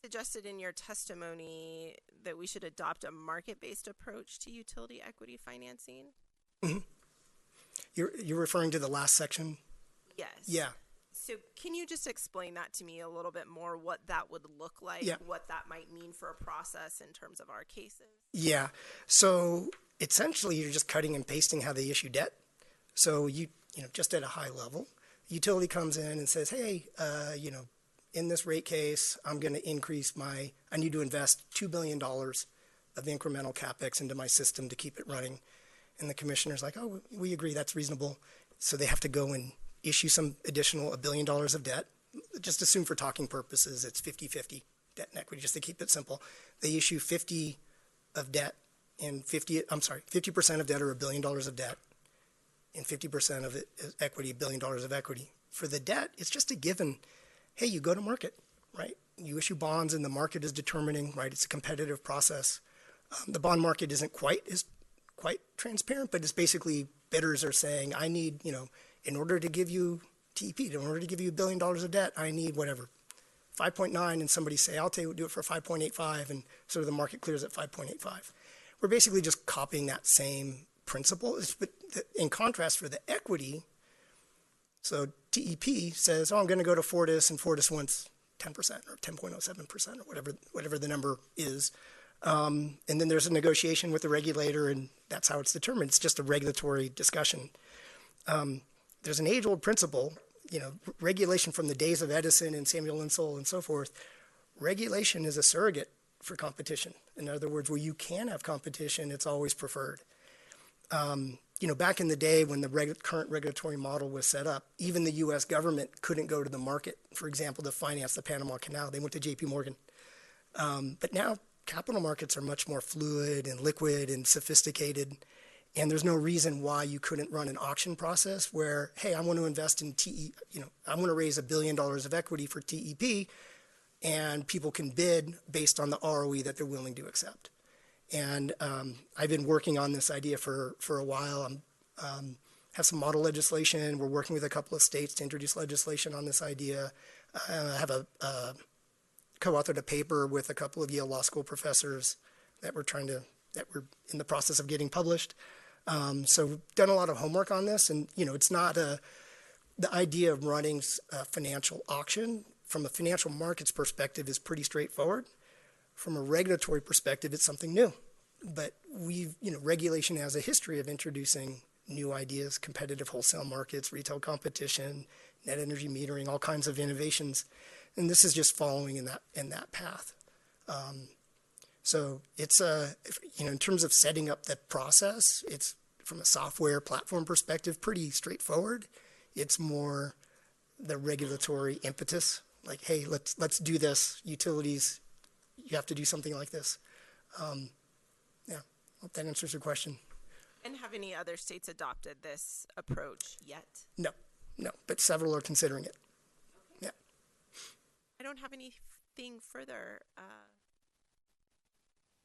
suggested in your testimony that we should adopt a market-based approach to utility equity financing. Mm-hmm. You're referring to the last section? Yes. Yeah. So can you just explain that to me a little bit more, what that would look like, yeah. what that might mean for a process in terms of our cases? Yeah. So essentially, you're just cutting and pasting how they issue debt. So you know, just at a high level, utility comes in and says, hey, in this rate case, I'm going to I need to invest $2 billion of incremental CapEx into my system to keep it running. And the commissioner's like, oh, we agree, that's reasonable. So they have to go and issue some additional $1 billion of debt. Just assume for talking purposes, it's 50-50 debt and equity, just to keep it simple. They issue 50 of debt and 50% of debt or $1 billion of debt, and 50% of it is equity, $1 billion of equity. For the debt, it's just a given. Hey, you go to market, right? You issue bonds and the market is determining, right? It's a competitive process. The bond market isn't quite transparent, but it's basically bidders are saying, I need, in order to give you TEP, in order to give you $1 billion of debt, I need whatever, 5.9, and somebody say, I'll do it for 5.85, and sort of the market clears at 5.85. We're basically just copying that same principle. But in contrast, for the equity, so TEP says, I'm going to go to Fortis, and Fortis wants 10% or 10.07% or whatever the number is. And then there's a negotiation with the regulator, and that's how it's determined. It's just a regulatory discussion. There's an age-old principle, regulation from the days of Edison and Samuel Insull and so forth. Regulation is a surrogate for competition. In other words, where you can have competition, it's always preferred. Back in the day when the current regulatory model was set up, even the U.S. government couldn't go to the market, for example, to finance the Panama Canal. They went to J.P. Morgan. But now capital markets are much more fluid and liquid and sophisticated, and there's no reason why you couldn't run an auction process where, hey, I want to invest in I want to raise $1 billion of equity for TEP, and people can bid based on the ROE that they're willing to accept. And I've been working on this idea for a while. Have some model legislation. We're working with a couple of states to introduce legislation on this idea. I have co-authored a paper with a couple of Yale Law School professors that we're in the process of getting published. So we've done a lot of homework on this, and it's not the idea of running a financial auction from a financial markets perspective is pretty straightforward. From a regulatory perspective, it's something new. But regulation has a history of introducing new ideas, competitive wholesale markets, retail competition, net energy metering, all kinds of innovations. And this is just following in that path. So it's in terms of setting up the process, it's from a software platform perspective pretty straightforward. It's more the regulatory impetus, like, hey, let's do this. Utilities, you have to do something like this. Hope that answers your question. And have any other states adopted this approach yet? No, but several are considering it. Okay. Yeah. I don't have anything further.